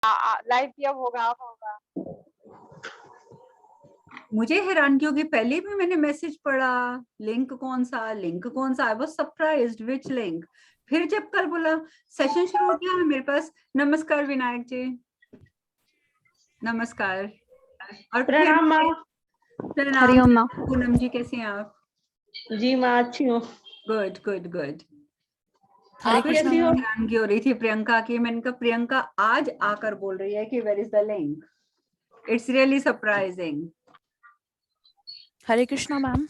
Live भी अब होगा, अब होगा। मुझे हैरानगी होगी, पहले भी मैंने मैसेज पढ़ा, लिंक कौन सा, लिंक कौन सा, I was surprised which link. फिर जब कल बोला सेशन शुरू हो गया मेरे पास, नमस्कार विनायक जी, नमस्कार। और फिर प्रणाम माँ। प्रणाम। हरिओम माँ। पूनम जी कैसे हैं आप? जी माँ अच्छी हूँ। Good good good. आप कैसी हो? हैरानगी हो रही थी प्रियंका की, मैंने कहा प्रियंका आज आकर बोल रही है कि where is the link, it's really surprising. Hare Krishna ma'am.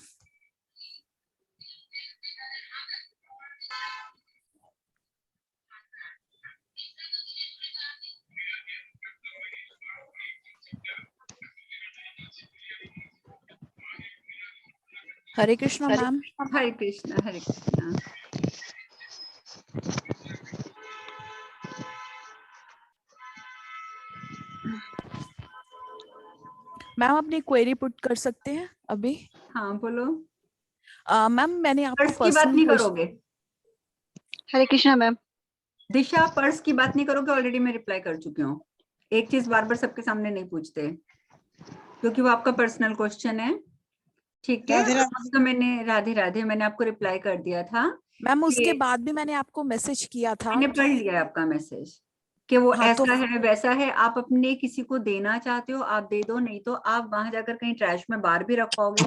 Hare Krishna ma'am. Hare Krishna Hare Krishna. Ma'am अपनी क्वेरी पुट कर सकते हैं अभी? हाँ बोलो। मैम मैंने आपको पर्स की बात पर्सनल नहीं करोगे? हरे कृष्णा मैम। दिशा पर्स की बात नहीं करोगे, ऑलरेडी मैं रिप्लाई कर चुकी हूँ। एक चीज बार बार सबके सामने नहीं पूछते क्योंकि वो आपका पर्सनल क्वेश्चन है, ठीक है? तो मैंने राधे राधे मैंने आपको रिप्लाई कर दिया था। मैम उसके बाद भी मैंने आपको मैसेज किया था। मैंने पढ़ लिया है आपका मैसेज कि वो हाँ, ऐसा है वैसा है, आप अपने किसी को देना चाहते हो आप दे दो, नहीं तो आप वहां जाकर कहीं ट्रैश में बाहर भी रखोगे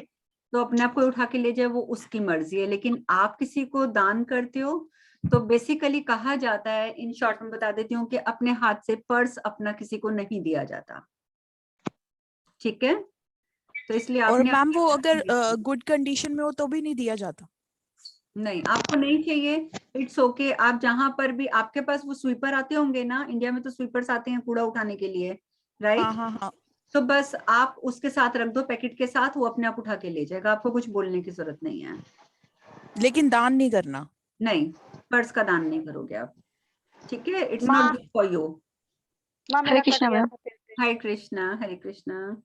तो अपने आप को उठा के ले जाए, वो उसकी मर्जी है। लेकिन आप किसी को दान करते हो तो बेसिकली कहा जाता है, इन शॉर्ट में बता देती हूँ, कि अपने हाथ से पर्स अपना किसी को नहीं दिया जाता, ठीक है? तो इसलिए और आपने मैम वो अगर गुड कंडीशन में हो तो भी नहीं दिया जाता? नहीं, आपको नहीं चाहिए, इट्स ओके। आप जहां पर भी, आपके पास वो स्वीपर आते होंगे ना, इंडिया में तो स्वीपर्स आते हैं कूड़ा उठाने के लिए, राइट? हाँ हाँ हाँ। तो बस आप उसके साथ रख दो, पैकेट के साथ, वो अपने आप उठा के ले जाएगा, आपको कुछ बोलने की जरूरत नहीं है। लेकिन दान नहीं करना? नहीं, पर्स का दान नहीं करोगे आप, ठीक है? इट्स माँ नॉट गुड फॉर यू। माँ हरे मेरा कट कृष्णा गया मैम। था फिर से। हरे कृष्णा हरे कृष्णा।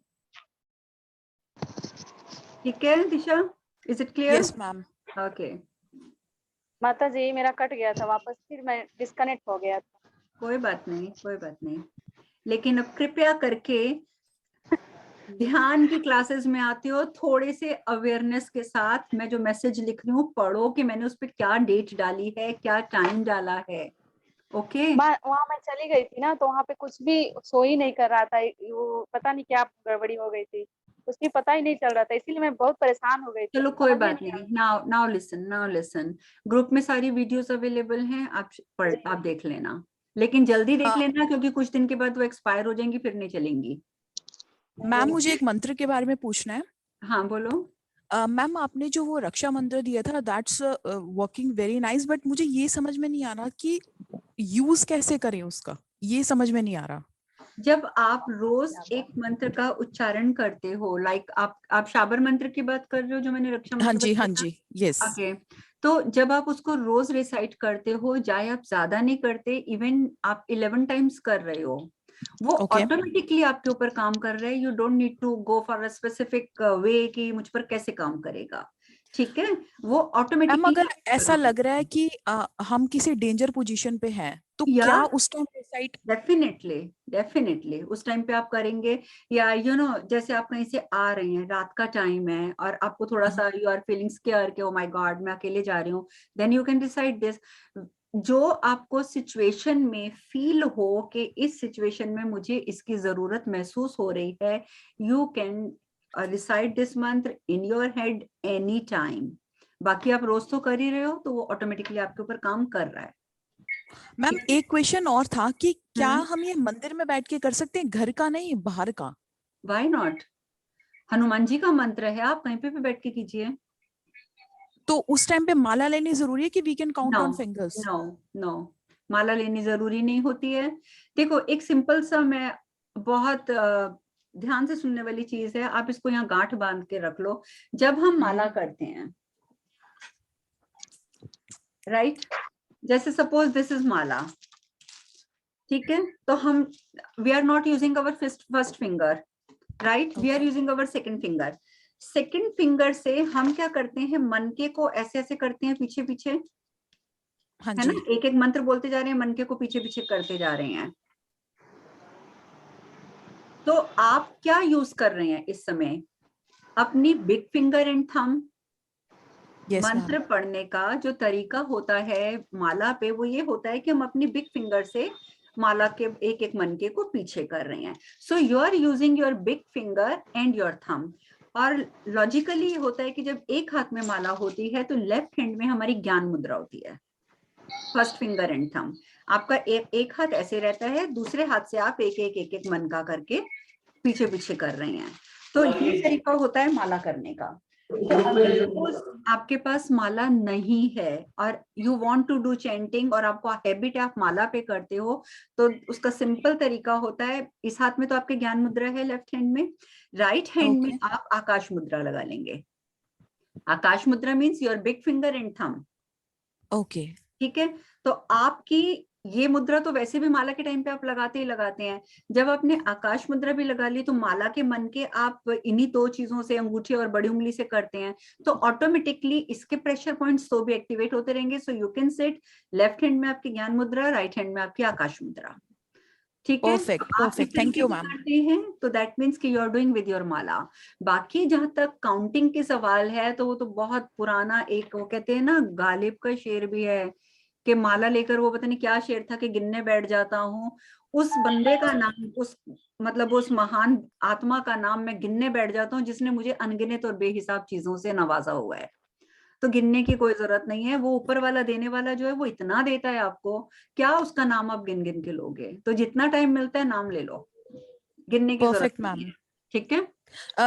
ठीक है Disha, is it clear? Yes ma'am. Okay. माता जी मेरा कट गया था वापस, फिर मैं डिस्कनेक्ट हो गया था। कोई बात नहीं कोई बात नहीं, लेकिन अब कृपया करके ध्यान की क्लासेस में आते हो, थोड़े से अवेयरनेस के साथ मैं जो मैसेज लिख रही हूँ पढ़ो कि मैंने उस पर क्या डेट डाली है, क्या टाइम डाला है, ओके? वहाँ मैं चली गई थी ना, तो वहाँ पे कुछ भी शो ही नहीं कर रहा था, वो पता नहीं क्या गड़बड़ी हो गई थी, कुछ भी पता ही नहीं चल रहा था, इसीलिए मैं बहुत परेशान हो गई थी, चलो कोई समझ में बात नहीं आ नहीं, now now listen now listen. Group में सारी वीडियोस अवेलेबल हैं, आप देख लेना, लेकिन जल्दी देख लेना क्योंकि कुछ दिन के बाद वो एक्सपायर हो जाएंगी, फिर नहीं चलेंगी। मैम मुझे एक मंत्र के बारे में पूछना है। हाँ बोलो। मैम आपने जो वो रक्षा मंत्र दिया था that's working very nice, but मुझे ये समझ में नहीं आ रहा कि यूज कैसे करें उसका, ये समझ में नहीं आ रहा। जब आप रोज एक मंत्र का उच्चारण करते हो, लाइक आप शाबर मंत्र की बात कर रहे हो जो मैंने रक्षा हाँ मंत्र जी हाँ बताया जी यस। था, ओके? तो जब आप उसको रोज रिसाइट करते हो, चाहे आप ज्यादा नहीं करते, इवन आप 11 टाइम्स कर रहे हो, वो ओके ऑटोमेटिकली आपके ऊपर काम कर रहा है। You don't need to go for a specific way कि मुझ पर कैसे काम करेगा, ठीक है? वो मैम ऑटोमेटिकली अगर ऐसा लग रहा है कि हम किसी डेंजर पोजीशन पे हैं तो या क्या उस टाइम रिसाइट? डेफिनेटली डेफिनेटली उस टाइम पे आप करेंगे, या जैसे आप कहीं से आ रहे हैं, रात का टाइम है और आपको थोड़ा सा यू आर फीलिंग स्केयर कि ओ माय गॉड मैं अकेले जा रही हूँ, then you can decide this. जो आपको सिचुएशन में फील हो कि इस सिचुएशन में मुझे इसकी जरूरत महसूस हो रही है, यू कैन रिसाइड दिस मंत्र in your head any time. बाकी आप रोज तो कर ही रहे हो, तो वो ऑटोमेटिकली आपके ऊपर काम कर रहा है। मैम एक क्वेश्चन और था कि क्या हम्म, हम ये मंदिर में बैठ के कर सकते हैं, घर का नहीं बाहर का? Why not? हनुमान जी का मंत्र है, आप कहीं पे भी बैठ के कीजिए। तो उस टाइम पे माला लेनी जरूरी है कि we can count no on fingers? No no, माला लेनी जरूरी नहीं होती है। देखो एक सिंपल सा, मैं बहुत ध्यान से सुनने वाली चीज है, आप इसको यहाँ गांठ बांध के रख लो। जब हम माला करते हैं, राइट, जैसे सपोज दिस इज माला, ठीक है? तो हम we are not using our first finger, right, we are using our second finger. Second finger से हम क्या करते हैं, मनके को ऐसे ऐसे करते हैं पीछे पीछे, हाँ है ना? जी एक एक मंत्र बोलते जा रहे हैं, मनके को पीछे पीछे करते जा रहे हैं, तो आप क्या यूज कर रहे हैं इस समय? अपनी big finger and thumb. Yes मंत्र मैम। पढ़ने का जो तरीका होता है माला पे, वो ये होता है कि हम अपनी बिग फिंगर से माला के एक एक मनके को पीछे कर रहे हैं। So you are using your big finger and your thumb. और लॉजिकली ये होता है कि जब एक हाथ में माला होती है तो लेफ्ट हैंड में हमारी ज्ञान मुद्रा होती है, फर्स्ट फिंगर एंड थंब। आपका एक हाथ ऐसे रहता है, दूसरे हाथ से आप एक एक मनका करके पीछे पीछे कर रहे हैं। तो ये तरीका होता है माला करने का। तो अगर suppose आपके पास माला नहीं है और you want to do chanting और आपको हैबिट है आप माला पे करते हो, तो उसका सिंपल तरीका होता है, इस हाथ में तो आपके ज्ञान मुद्रा है लेफ्ट हैंड में, राइट हैंड में आप आकाश मुद्रा लगा लेंगे। आकाश मुद्रा means your big finger and thumb. Okay. ठीक है, तो आपकी ये मुद्रा तो वैसे भी माला के टाइम पे आप लगाते ही लगाते हैं। जब आपने आकाश मुद्रा भी लगा ली तो माला के मन के आप इन्हीं दो चीजों से, अंगूठे और बड़ी उंगली से करते हैं, तो ऑटोमेटिकली इसके प्रेशर पॉइंट्स तो भी एक्टिवेट होते रहेंगे। So you can set left hand में आपकी ज्ञान मुद्रा, राइट हैंड में आपकी आकाश मुद्रा। ठीक है, परफेक्ट आप इस परफेक्ट, थैंक तरीके यू से मैम। करते हैं तो दैट मीन्स कि you are doing with your माला। बाकी जहां तक काउंटिंग के सवाल है तो वो तो बहुत पुराना, एक वो कहते हैं ना गालिब का शेर भी है कि माला लेकर वो पता नहीं क्या शेर था कि गिनने बैठ जाता हूँ। उस बंदे का नाम, उस मतलब उस महान आत्मा का नाम मैं गिनने बैठ जाता हूँ जिसने मुझे अनगिनत और बेहिसाब चीजों से नवाजा हुआ है। तो गिनने की कोई जरूरत नहीं है, वो ऊपर वाला देने वाला जो है वो इतना देता है आपको, क्या उसका नाम आप गिन गिन के लोगे? तो जितना टाइम मिलता है नाम ले लो, गिनने की जरूरत परफेक्ट नहीं मैम। है। ठीक है,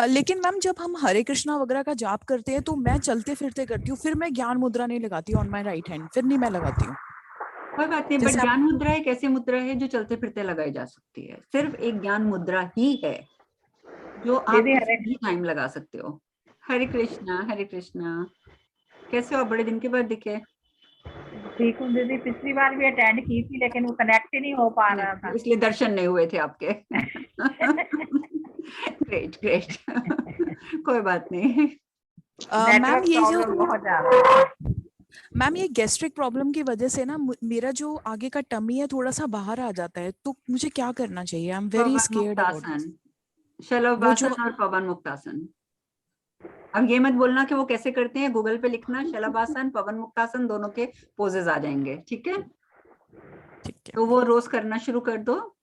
लेकिन मैम जब हम हरे कृष्णा वगैरह का जाप करते हैं तो मैं चलते फिरते करती हूँ, फिर मैं ज्ञान मुद्रा नहीं लगाती ऑन माय राइट हैंड, फिर नहीं मैं लगाती हूँ। कोई बात नहीं, बट जैसे आप ज्ञान मुद्रा एक ऐसी मुद्रा है जो चलते फिरते लगाई जा सकती है। सिर्फ एक ज्ञान मुद्रा ही है जो आप दीदी किसी हरे भी टाइम लगा सकते हो। हरे कृष्णा, हरे कृष्णा। कैसे हो? बड़े दिन के बाद दिखे। ठीक हूँ दीदी, पिछली बार भी अटेंड की थी लेकिन वो कनेक्ट ही नहीं हो पा रहा था। इसलिए दर्शन नहीं हुए थे आपके। Great great. कोई बात नहीं। मैम नेटवर्क ये जो प्रॉब्लम बहुत ज्यादा है। मैम ये गैस्ट्रिक प्रॉब्लम की वजह से ना मेरा जो आगे का टमी है थोड़ा सा बाहर आ जाता है, तो मुझे क्या करना चाहिए? I am very Pawan scared about muktasana, this. वो जो शलभासन और पवन मुक्तासन। अब ये मत बोलना कि वो कैसे करते हैं, गूगल पे लिखना शलभासन पवन मुक्तासन, दोनों के पोजेज आ जाएंगे। ठीक है, ठीक है। तो वो रोज करना शुरू कर दो।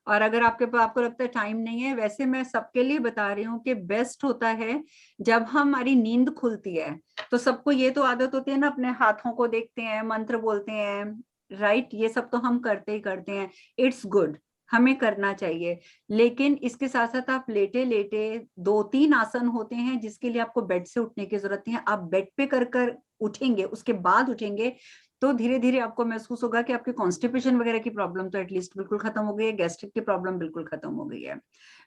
और अगर आपके पास, आपको लगता है टाइम नहीं है, वैसे मैं सबके लिए बता रही हूँ कि बेस्ट होता है जब हमारी नींद खुलती है। तो सबको ये तो आदत होती है ना, अपने हाथों को देखते हैं, मंत्र बोलते हैं, राइट? ये सब तो हम करते ही करते हैं, इट्स गुड, हमें करना चाहिए। लेकिन इसके साथ साथ आप लेटे लेटे 2-3 आसन होते हैं जिसके लिए आपको बेड से उठने की जरूरत नहीं है। आप बेड पे कर कर उठेंगे, उसके बाद उठेंगे तो धीरे धीरे आपको महसूस होगा कि आपकी कॉन्स्टिपेशन वगैरह की प्रॉब्लम तो एटलीस्ट बिल्कुल खत्म हो गई है, गैस्ट्रिक की प्रॉब्लम बिल्कुल खत्म हो गई है।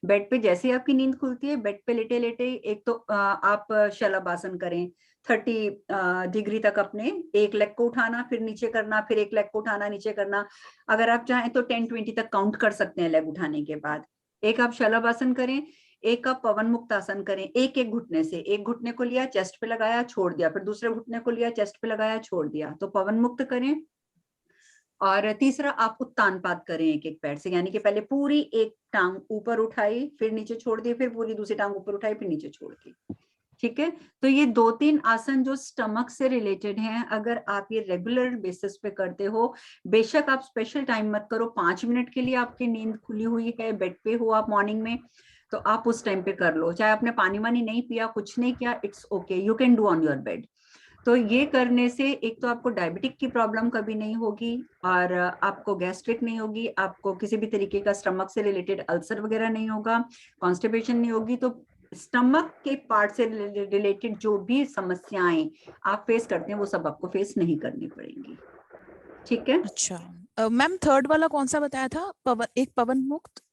बेड पे जैसे ही आपकी नींद खुलती है, बेड पे लेटे लेटे एक तो आप शलभासन करें 30 डिग्री तक, अपने एक लेग को उठाना फिर नीचे करना, फिर एक लेग को उठाना नीचे करना। अगर आप चाहें तो 10-20 तक काउंट कर सकते हैं लेग उठाने के बाद। एक आप शलभासन करें, एक आप पवन मुक्तासन करें, एक एक घुटने से, एक घुटने को लिया चेस्ट पे लगाया छोड़ दिया, फिर दूसरे घुटने को लिया चेस्ट पे लगाया छोड़ दिया, तो पवन मुक्त करें। और तीसरा आप उत्तान पाद करें एक एक पैर से, यानी कि पहले पूरी एक टांग ऊपर उठाई फिर नीचे छोड़ दी, फिर पूरी दूसरी टांग ऊपर उठाई फिर नीचे छोड़ दी। ठीक है, तो ये 2-3 आसन जो स्टमक से रिलेटेड हैं, अगर आप ये रेगुलर बेसिस पे करते हो, बेशक आप स्पेशल टाइम मत करो, 5 मिनट के लिए आपकी नींद खुली हुई है, बेड पे हो आप मॉर्निंग में, तो आप उस टाइम पे कर लो, चाहे आपने पानी वानी नहीं पिया, कुछ नहीं किया, it's okay, you can do on your bed. तो ये करने से एक तो आपको डायबिटिक की प्रॉब्लम कभी नहीं होगी, और आपको गैस्ट्रिक नहीं होगी, आपको किसी भी तरीके का स्टमक से रिलेटेड अल्सर वगैरह नहीं होगा, कॉन्स्टिपेशन नहीं होगी। तो स्टमक के पार्ट से रिलेटेड जो भी समस्याएं आप फेस करते हैं वो सब आपको फेस नहीं करनी पड़ेंगी। ठीक है, अच्छा मैम थर्ड वाला कौन सा बताया था? एक पवन मुक्त,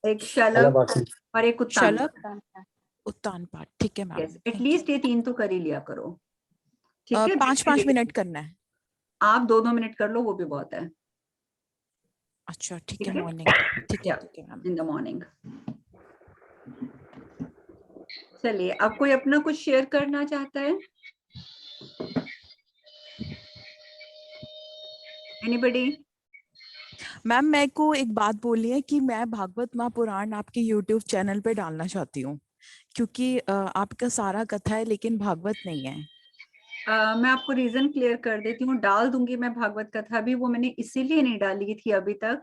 एक शलभ और एक उत्तान। शलभ, उत्तान पाठ। ठीक है ma'am, yes, thank you. At least ये 3 तो कर ही लिया करो। ठीक है, 5-5 मिनट करना है। आप 2-2 मिनट कर लो, वो भी बहुत है। अच्छा ठीक ठीक है, है, मॉर्निंग। ठीक है मैम। In the morning. चलिए, अब कोई अपना कुछ शेयर करना चाहता है? एनीबडी? मैम मेरे को एक बात बोलनी है कि मैं भागवत महापुराण आपके यूट्यूब चैनल पे डालना चाहती हूँ, क्योंकि आपका सारा कथा है लेकिन भागवत नहीं है। मैं आपको रीजन क्लियर कर देती हूँ, डाल दूंगी मैं भागवत कथा भी। वो मैंने इसीलिए नहीं डाली थी अभी तक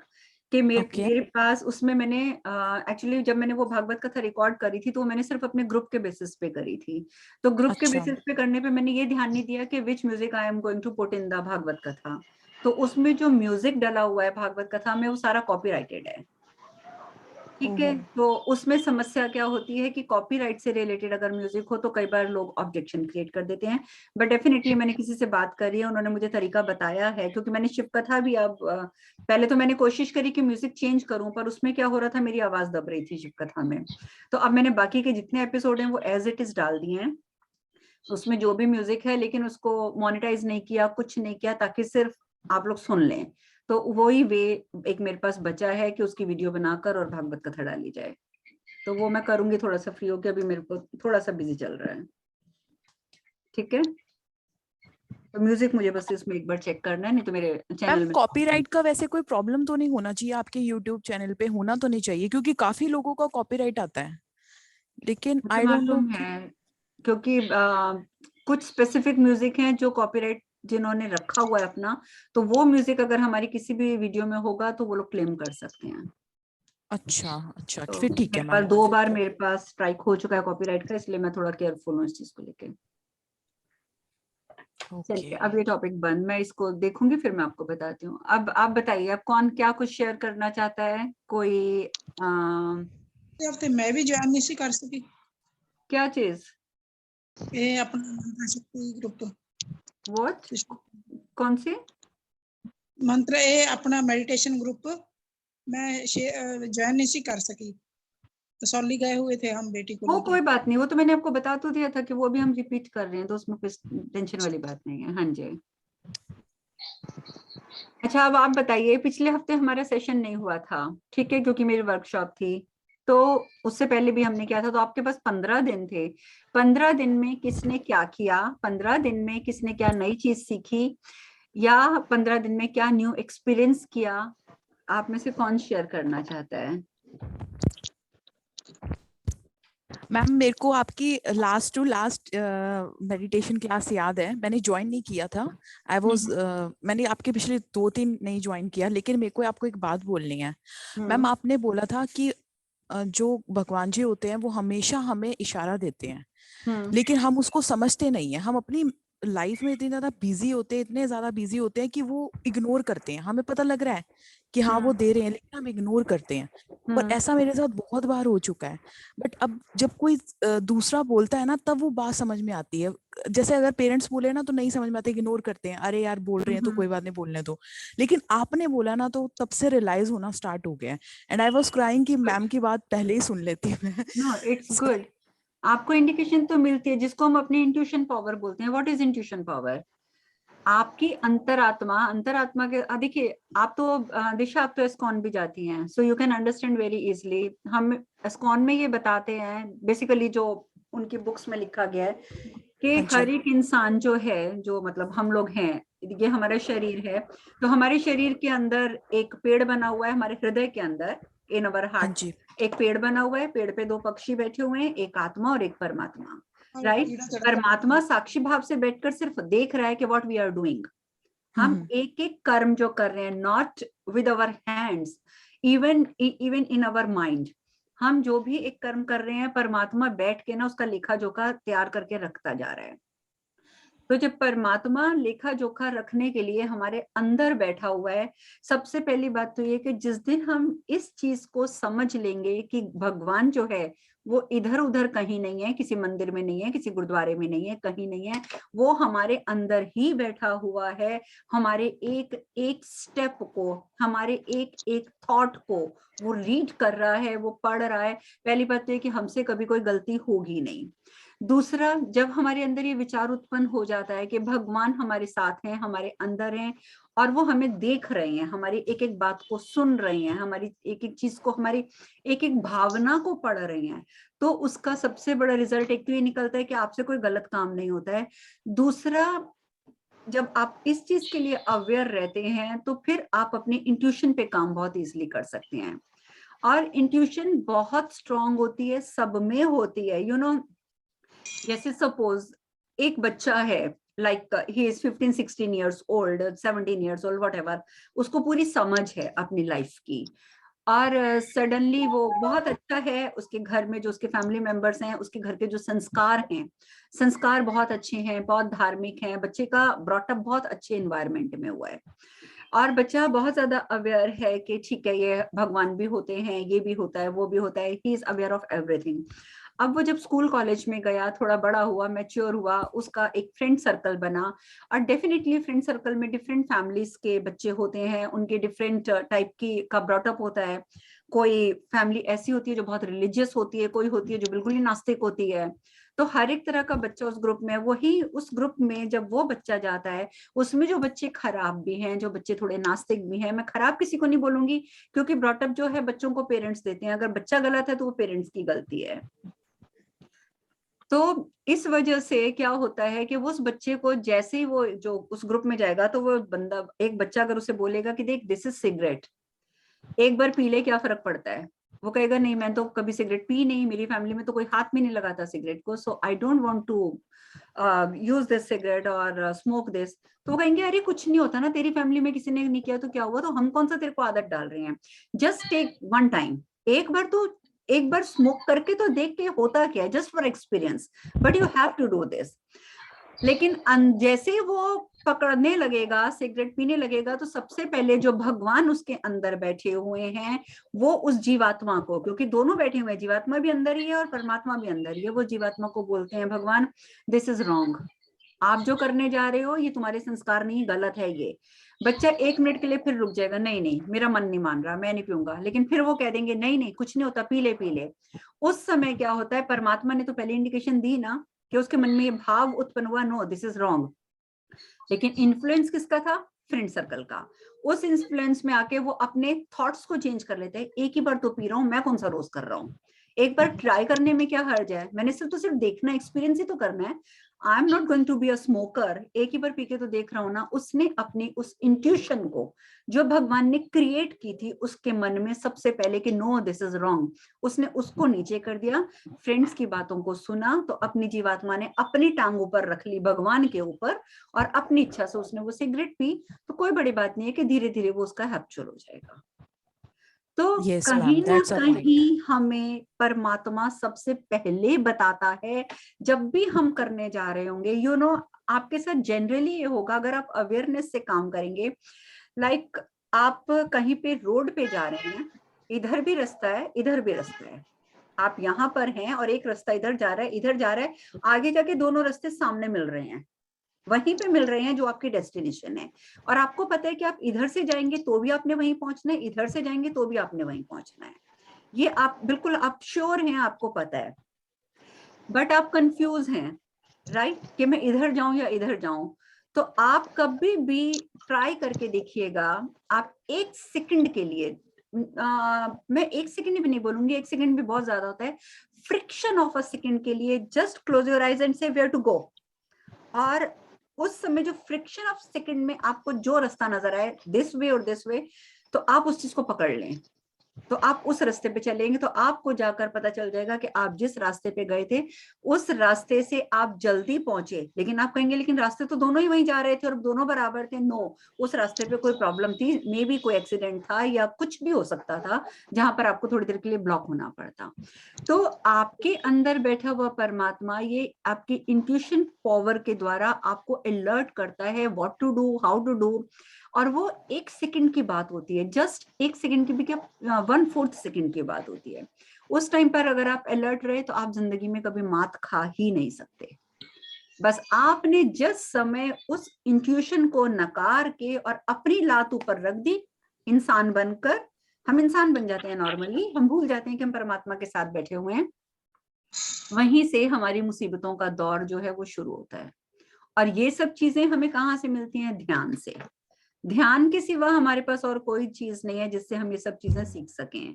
कि ओके मेरे पास उसमें मैंने एक्चुअली जब मैंने वो भागवत कथा रिकॉर्ड करी थी तो वो मैंने सिर्फ अपने ग्रुप के बेसिस पे करी थी। तो ग्रुप के अच्छा बेसिस पे करने पे मैंने ये ध्यान नहीं दिया कि which music I am going to put in the Bhagwat कथा। तो उसमें जो म्यूजिक डला हुआ है भागवत कथा में वो सारा कॉपीराइटेड है। ठीक है, ओहो तो उसमें समस्या क्या होती है कि कॉपीराइट से रिलेटेड अगर म्यूजिक हो तो कई बार लोग ऑब्जेक्शन क्रिएट कर देते हैं। बट डेफिनेटली मैंने किसी से बात करी है, उन्होंने मुझे तरीका बताया है, क्योंकि मैंने शिव कथा भी अब पहले तो मैंने कोशिश करी कि म्यूजिक चेंज करूं, पर उसमें क्या हो रहा था, मेरी आवाज दब रही थी शिव कथा में। तो अब मैंने बाकी के जितने एपिसोड हैं वो एज इट इज डाल दिए हैं, उसमें जो भी म्यूजिक है, लेकिन उसको मोनेटाइज नहीं किया, कुछ नहीं किया, ताकि सिर्फ आप लोग सुन लें। तो वही वे एक मेरे पास बचा है कि उसकी वीडियो बनाकर और भागवत कथा डाली जाए। तो वो मैं करूंगी थोड़ा सा फ्री होकर, अभी मेरे को थोड़ा सा बिजी चल रहा है। ठीक है, तो म्यूजिक मुझे बस इसमें एक बार चेक करना है, नहीं तो मेरे चैनल मैम में कॉपीराइट का वैसे कोई प्रॉब्लम तो नहीं होना चाहिए आपके यूट्यूब चैनल पे, होना तो नहीं चाहिए क्योंकि काफी लोगों का कॉपीराइट आता है, लेकिन मुझे आई डोंट नो मालूम कि है, क्योंकि कुछ स्पेसिफिक म्यूजिक हैं जो कॉपीराइट जिन्होंने रखा हुआ है अपना, तो वो म्यूजिक अगर हमारी किसी भी वीडियो में होगा तो वो लोग क्लेम कर सकते हैं। अच्छा अच्छा तो फिर ठीक है मेरे पास मैम। 2 बार मेरे पास स्ट्राइक हो चुका है कॉपीराइट का, इसलिए मैं थोड़ा केयरफुल हूँ इस चीज को लेके। ओके चलिए, अब ये टॉपिक बंद, मैं इसको देखूंगी फिर मैं आपको बताती हूँ। अब आप बताइए, अब कौन क्या कुछ शेयर करना चाहता है? कोई हफ्ते मैं भी ज्वाइन नहीं सी कर सकी क्या चीज? ये अपना मंत्र शक्ति ग्रुप व्हाट? कौन सी? मंत्र ये अपना मेडिटेशन ग्रुप मैं ज्वाइन नहीं सी कर सकी। तो सॉली गए हुए थे हम बेटी को वो लेके। कोई बात नहीं, वो तो मैंने आपको बता तो दिया था कि वो भी हम रिपीट कर रहे हैं, तो उसमें कुछ टेंशन वाली बात नहीं है। हाँ जी। अच्छा, अब आप बताइए, पिछले हफ्ते हमारा सेशन नहीं हुआ था, ठीक है, क्योंकि मेरी वर्कशॉप थी। तो उससे पहले भी हमने किया था, तो आपके पास 15 दिन थे। 15 दिन में किसने क्या किया, 15 दिन में किसने क्या नई चीज सीखी, या 15 दिन में क्या न्यू एक्सपीरियंस किया, आप में से कौन शेयर करना चाहता है? मैम मेरे को आपकी last to last meditation class याद है, मैंने ज्वाइन नहीं किया था। आई वाज मैंने आपके पिछले 2-3 नहीं ज्वाइन किया, लेकिन मेरे को आपको एक बात बोलनी है। मैम आपने बोला था कि जो भगवान जी होते हैं वो हमेशा हमें इशारा देते हैं, लेकिन हम उसको समझते नहीं है। हम अपनी लाइफ में इतने ज्यादा बिजी होते हैं, इतने ज्यादा बिजी होते हैं कि वो इग्नोर करते हैं। हमें पता लग रहा है कि हाँ वो दे रहे हैं, लेकिन हम इग्नोर करते हैं। और ऐसा मेरे साथ बहुत बार हो चुका है। बट अब जब कोई दूसरा बोलता है ना, तब वो बात समझ में आती है। जैसे अगर पेरेंट्स बोले ना तो नहीं समझ में आते, इग्नोर करते हैं, अरे यार बोल रहे हैं तो कोई बात नहीं, बोलने दो। लेकिन आपने बोला ना तो तब से रियलाइज होना स्टार्ट हो गया है। एंड आई वाज क्राइंग कि मैम की बात पहले ही सुन लेती मैं। No, it's So, good. आपको इंडिकेशन तो मिलती है, जिसको हम अपनी इंट्यूशन पावर बोलते हैं। What is intuition power? आपकी अंतरात्मा, अंतरात्मा के देखिए, आप तो दिशा, आप तो एस्कॉन भी जाती हैं, so you can understand very easily. हम एस्कॉन में ये बताते हैं बेसिकली, जो उनकी बुक्स में लिखा गया है कि हाँ जी हर एक इंसान जो है, जो मतलब हम लोग हैं, ये हमारा शरीर है। तो हमारे शरीर के अंदर एक पेड़ बना हुआ है, हमारे हृदय के अंदर, इन अवर हाँ हार्ट जी एक पेड़ बना हुआ है। पेड़ पे 2 पक्षी बैठे हुए हैं, एक आत्मा और एक परमात्मा। और राइट? कीड़ा चढ़ता परमात्मा साक्षी भाव से बैठकर सिर्फ देख रहा है कि व्हाट वी आर डूइंग। हम एक एक कर्म जो कर रहे हैं, not with our hands, even in our mind, हम जो भी एक कर्म कर रहे हैं, परमात्मा बैठ के ना उसका लेखा जोखा तैयार करके रखता जा रहा है। तो जब परमात्मा लेखा जोखा रखने के लिए हमारे अंदर बैठा हुआ है, सबसे पहली बात तो ये कि जिस दिन हम इस चीज को समझ लेंगे कि भगवान जो है वो इधर उधर कहीं नहीं है, किसी मंदिर में नहीं है, किसी गुरुद्वारे में नहीं है, कहीं नहीं है, वो हमारे अंदर ही बैठा हुआ है। हमारे एक एक स्टेप को, हमारे एक एक थॉट को वो रीड कर रहा है, वो पढ़ रहा है। पहली बात तो ये कि हमसे कभी कोई गलती होगी नहीं। दूसरा, जब हमारे अंदर ये विचार उत्पन्न हो जाता है कि भगवान हमारे साथ हैं, हमारे अंदर हैं, और वो हमें देख रहे हैं, हमारी एक एक बात को सुन रहे हैं, हमारी एक एक चीज को, हमारी एक एक भावना को पढ़ रहे हैं, तो उसका सबसे बड़ा रिजल्ट एक तो ये निकलता है कि आपसे कोई गलत काम नहीं होता है। दूसरा, जब आप इस चीज के लिए अवेयर रहते हैं तो फिर आप अपने इंट्यूशन पे काम बहुत इजीली कर सकते हैं। और इंट्यूशन बहुत स्ट्रांग होती है, सब में होती है, यू नो। जैसे सपोज एक बच्चा है, like he is 15-16 years old, 17 years old, whatever, उसको पूरी समझ है अपनी लाइफ की, और सडनली वो बहुत अच्छा है, उसके घर में जो उसके फैमिली मेंबर्स हैं, उसके घर के जो संस्कार हैं, संस्कार बहुत अच्छे हैं, बहुत धार्मिक हैं, बच्चे का ब्रॉटअप बहुत अच्छे एनवायरनमेंट में हुआ है, और बच्चा बहुत ज्यादा अवेयर है कि ठीक है ये भगवान भी होते हैं, ये भी होता है, वो भी होता है, he is aware of everything. अब वो जब स्कूल कॉलेज में गया, थोड़ा बड़ा हुआ, मैच्योर हुआ, उसका एक फ्रेंड सर्कल बना, और डेफिनेटली फ्रेंड सर्कल में डिफरेंट फैमिलीज के बच्चे होते हैं, उनके डिफरेंट टाइप की का ब्रॉटअप होता है। कोई फैमिली ऐसी होती है जो बहुत रिलीजियस होती है, कोई होती है जो बिल्कुल ही नास्तिक होती है, तो हर एक तरह का बच्चा उस ग्रुप में, वही उस ग्रुप में जब वो बच्चा जाता है, उसमें जो बच्चे खराब भी हैं, जो बच्चे थोड़े नास्तिक भी हैं, मैं खराब किसी को नहीं बोलूंगी, क्योंकि ब्रॉटअप जो है बच्चों को पेरेंट्स देते हैं, अगर बच्चा गलत है तो वो पेरेंट्स की गलती है। तो इस वजह से क्या होता है कि वो उस बच्चे को जैसे ही वो जो उस ग्रुप में जाएगा, तो वो बंदा, एक बच्चा अगर उसे बोलेगा कि देख दिस इज सिगरेट, एक बार पी ले, क्या फर्क पड़ता है, वो कहेगा नहीं मैं तो कभी सिगरेट पी नहीं, मेरी फैमिली में तो कोई हाथ में नहीं लगाता सिगरेट को, so I don't want to use this cigarette और स्मोक दिस। तो वो कहेंगे अरे कुछ नहीं होता ना, तेरी फैमिली में किसी ने नहीं किया तो क्या हुआ, तो हम कौन सा तेरे को आदत डाल रहे हैं, जस्ट टेक वन टाइम, एक बार स्मोक करके तो देख के होता क्या है, just for experience, but you have to do this. लेकिन जैसे वो पकड़ने लगेगा, सिगरेट पीने लगेगा, तो सबसे पहले जो भगवान उसके अंदर बैठे हुए हैं, वो उस जीवात्मा को, क्योंकि दोनों बैठे हुए हैं, जीवात्मा भी अंदर ही है और परमात्मा भी अंदर ही है, वो जीवात्मा को बोलते हैं भगवान दिस इज रॉन्ग, आप जो करने जा रहे हो ये तुम्हारे संस्कार नहीं, गलत है ये। बच्चा 1 मिनट के लिए फिर रुक जाएगा, नहीं नहीं मेरा मन नहीं मान रहा, मैं नहीं पीऊंगा, लेकिन फिर वो कह देंगे नहीं नहीं कुछ नहीं होता, पी ले पी ले। उस समय क्या होता है, परमात्मा ने तो पहले इंडिकेशन दी ना कि उसके मन में ये भाव उत्पन्न हुआ, नो दिस इज रॉन्ग, लेकिन इन्फ्लुएंस किसका था, फ्रेंड सर्कल का। उस इन्फ्लुएंस में आके वो अपने थॉट्स को चेंज कर लेते हैं, एक ही बार तो पी रहा हूं, मैं कौन सा रोज कर रहा हूँ, एक बार ट्राई करने में क्या हर्ज है, मैंने सिर्फ देखना, एक्सपीरियंस ही तो करना है, I am not going to be a smoker, एक ही बार पी के तो देख रहा हूं ना। उसने अपनी उस इंट्यूशन को जो भगवान ने क्रिएट की थी उसके मन में सबसे पहले कि नो दिस इज रॉन्ग, उसने उसको नीचे कर दिया, फ्रेंड्स की बातों को सुना, तो अपनी जीवात्मा ने अपनी टांग ऊपर रख ली भगवान के ऊपर, और अपनी इच्छा से उसने वो सिगरेट पी, तो कोई बड़ी बात नहीं है कि धीरे धीरे वो उसका हैप्चुअल हो जाएगा। तो Yes, कहीं ma'am, ना that's a point. कहीं हमें परमात्मा सबसे पहले बताता है, जब भी हम करने जा रहे होंगे, यू नो, आपके साथ जनरली ये होगा अगर आप अवेयरनेस से काम करेंगे, लाइक आप कहीं पे रोड पे जा रहे हैं, इधर भी रास्ता है, इधर भी रास्ता है, आप यहाँ पर हैं और एक रास्ता इधर जा रहा है, इधर जा रहा है, आगे जाके दोनों रास्ते सामने मिल रहे हैं, वहीं पे मिल रहे हैं जो आपकी डेस्टिनेशन है, और आपको पता है कि आप इधर से जाएंगे तो भी आपने वहीं पहुंचना है, इधर से जाएंगे तो भी आपने वहीं पहुंचना है, ये आप बिल्कुल आप श्योर हैं, आपको पता है, बट आप कंफ्यूज हैं, राइट, कि मैं इधर जाऊं या इधर जाऊं। तो आप कभी भी ट्राई करके देखिएगा, आप 1 सेकंड के लिए, मैं 1 सेकंड भी नहीं बोलूंगी, 1 सेकंड भी बहुत ज्यादा होता है, फ्रिक्शन ऑफ अ सेकंड के लिए just close your eyes and से वेयर टू गो, और उस समय जो फ्रिक्शन ऑफ सेकंड में आपको जो रास्ता नजर आए, दिस वे और दिस वे, तो आप उस चीज को पकड़ लें, तो आप उस रास्ते पे चलेंगे, तो आपको जाकर पता चल जाएगा कि आप जिस रास्ते पे गए थे उस रास्ते से आप जल्दी पहुंचे। लेकिन आप कहेंगे लेकिन रास्ते तो दोनों ही वहीं जा रहे थे और दोनों बराबर थे, नो, उस रास्ते पे कोई प्रॉब्लम थी, मे बी कोई एक्सीडेंट था या कुछ भी हो सकता था जहां पर आपको थोड़ी देर के लिए ब्लॉक होना पड़ता। तो आपके अंदर बैठा हुआ परमात्मा ये आपकी इंट्यूशन पावर के द्वारा आपको अलर्ट करता है what to do, how to do, और वो 1 सेकंड की बात होती है, जस्ट 1 सेकंड की भी क्या 1/4 सेकंड की बात होती है। उस टाइम पर अगर आप अलर्ट रहे तो आप जिंदगी में कभी मात खा ही नहीं सकते। बस आपने जिस समय उस इंट्यूशन को नकार के और अपनी लात ऊपर रख दी, इंसान बनकर, हम इंसान बन जाते हैं नॉर्मली, हम भूल जाते हैं कि हम परमात्मा के साथ बैठे हुए हैं, वहीं से हमारी मुसीबतों का दौर जो है वो शुरू होता है। और ये सब चीजें हमें कहाँ से मिलती हैं, ध्यान से। ध्यान के सिवा हमारे पास और कोई चीज नहीं है जिससे हम ये सब चीजें सीख सकें।